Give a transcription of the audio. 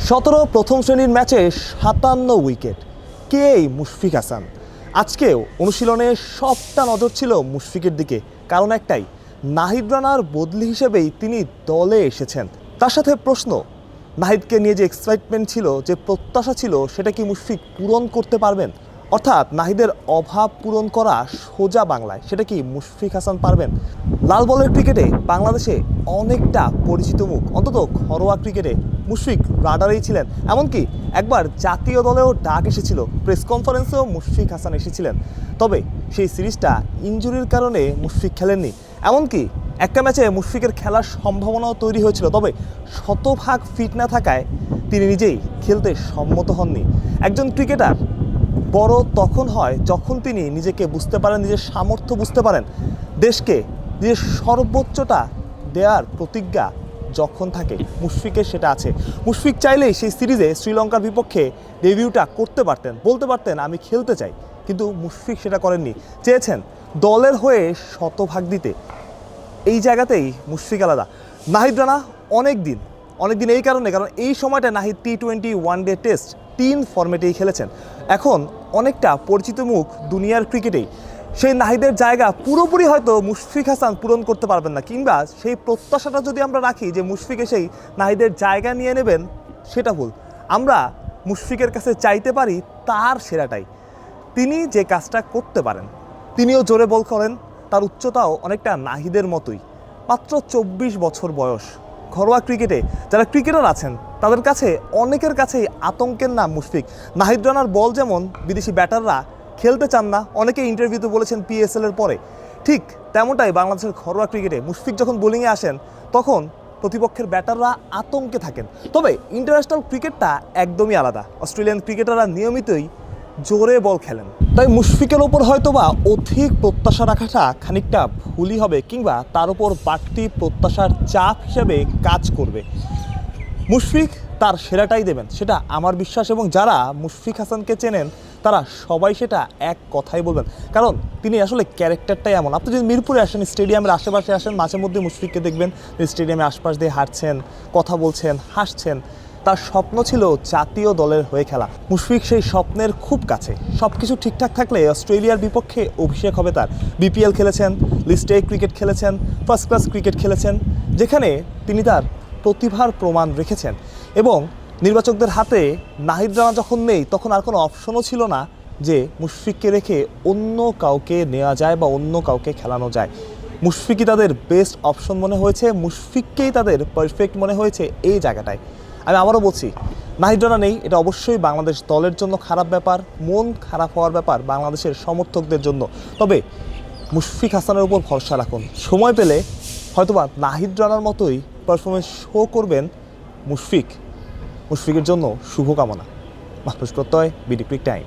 17 প্রথম শ্রেণীর ম্যাচে 57 উইকেট। কে এই মুশফিক হাসান? আজকেও অনুশীলনে সবটা নজর ছিল মুশফিকের দিকে, কারণ একটাই, নাহিদ রানার বদলি হিসেবেই তিনি দলে এসেছেন। তার সাথে প্রশ্ন, নাহিদকে নিয়ে যে এক্সাইটমেন্ট ছিল, যে প্রত্যাশা ছিল, সেটা কি মুশফিক পূরণ করতে পারবেন? অর্থাৎ নাহিদের অভাব পূরণ করা সোজা বাংলায়, সেটা কি মুশফিক হাসান পারবেন? লাল বলের ক্রিকেটে বাংলাদেশে অনেকটা পরিচিত মুখ, অন্তত ঘরোয়া ক্রিকেটে মুশফিক রাডারেই ছিলেন। এমনকি একবার জাতীয় দলেও ডাক এসেছিল, প্রেস কনফারেন্সেও মুশফিক হাসান এসেছিলেন। তবে সেই সিরিজটা ইনজুরির কারণে মুশফিক খেলেননি। এমনকি একটা ম্যাচে মুশফিকের খেলার সম্ভাবনাও তৈরি হয়েছিল, তবে শতভাগ ফিট না থাকায় তিনি নিজেই খেলতে সম্মত হননি। একজন ক্রিকেটার বড় তখন হয় যখন তিনি নিজেকে বুঝতে পারেন, নিজের সামর্থ্য বুঝতে পারেন, দেশকে নিজের সর্বোচ্চটা দেওয়ার প্রতিজ্ঞা যখন থাকে। মুশফিকের সেটা আছে। মুশফিক চাইলেই সেই সিরিজে শ্রীলঙ্কার বিপক্ষে ডেবিউটা করতে পারতেন, বলতে পারতেন আমি খেলতে চাই, কিন্তু মুশফিক সেটা করেননি। চেয়েছেন দলের হয়ে শতভাগ দিতে। এই জায়গাতেই মুশফিক আলাদা। নাহিদ রানা অনেক দিন এই কারণ এই সময়টা নাহিদ T20 ওয়ানডে টেস্ট 3 ফরম্যাটেই খেলেছেন। এখন অনেকটা পরিচিত মুখ দুনিয়ার ক্রিকেটেই। সেই নাহিদের জায়গা পুরোপুরি হয়তো মুশফিক হাসান পূরণ করতে পারবেন না, কিংবা সেই প্রত্যাশাটা যদি আমরা রাখি যে মুশফিক এসেই নাহিদের জায়গা নিয়ে নেবেন, সেটা ভুল। আমরা মুশফিকের কাছে চাইতে পারি তার সেরাটাই। তিনি যে কাজটা করতে পারেন, তিনিও জোরে বল করেন, তার উচ্চতাও অনেকটা নাহিদের মতোই। মাত্র 24 বছর বয়স। ঘরোয়া ক্রিকেটে যারা ক্রিকেটার আছেন তাদের কাছে অনেকের কাছেই আতঙ্কের নাম মুশফিক। নাহিদ রানার বল যেমন বিদেশি ব্যাটাররা খেলতে চান না, অনেকে ইন্টারভিউতে বলেছেন PSL-এর পরে, ঠিক তেমনটাই বাংলাদেশের ঘরোয়া ক্রিকেটে মুশফিক যখন বোলিংয়ে আসেন তখন প্রতিপক্ষের ব্যাটাররা আতঙ্কে থাকেন। তবে ইন্টারন্যাশনাল ক্রিকেটটা একদমই আলাদা। অস্ট্রেলিয়ান ক্রিকেটাররা নিয়মিতই জোরে বল খেলেন, তাই মুশফিকের ওপর হয়তোবা অধিক প্রত্যাশা রাখাটা খানিকটা ভুলই হবে, কিংবা তার উপর বাড়তি প্রত্যাশার চাপ হিসেবে কাজ করবে। মুশফিক তার সেরাটাই দেবেন, সেটা আমার বিশ্বাস, এবং যারা মুশফিক হাসানকে চেনেন তারা সবাই সেটা এক কথাই বলবেন, কারণ তিনি আসলে ক্যারেক্টারটাই এমন। আপনি যদি মিরপুরে আসেন, স্টেডিয়ামের আশেপাশে আসেন, মাঝে মধ্যে মুশফিককে দেখবেন স্টেডিয়ামের আশপাশ দিয়ে হাঁটছেন, কথা বলছেন, হাসছেন। তার স্বপ্ন ছিল জাতীয় দলের হয়ে খেলা। মুশফিক সেই স্বপ্নের খুব কাছে। সব কিছু ঠিকঠাক থাকলে অস্ট্রেলিয়ার বিপক্ষে অভিষেক হবে তার। BPL খেলেছেন, লিস্ট এ ক্রিকেট খেলেছেন, ফার্স্ট ক্লাস ক্রিকেট খেলেছেন, যেখানে তিনি তার প্রতিভার প্রমাণ রেখেছেন। এবং নির্বাচকদের হাতে নাহিদ রানা যখন নেই, তখন আর কোনো অপশনও ছিল না যে মুশফিককে রেখে অন্য কাউকে নেওয়া যায় বা অন্য কাউকে খেলানো যায়। মুশফিকই তাদের বেস্ট অপশন মনে হয়েছে, মুশফিককেই তাদের পারফেক্ট মনে হয়েছে এই জায়গাটায়। আমি আবারও বলছি, নাহিদ রানা নেই, এটা অবশ্যই বাংলাদেশ দলের জন্য খারাপ ব্যাপার, মন খারাপ হওয়ার ব্যাপার বাংলাদেশের সমর্থকদের জন্য। তবে মুশফিক হাসানের উপর ভরসা রাখুন। সময় পেলে হয়তোবা নাহিদ রানার মতোই পারফরমেন্স শো করবেন মুশফিকের জন্য শুভকামনা। মাহফুজ প্রত্যয়, বিডি ক্রিক টাইম।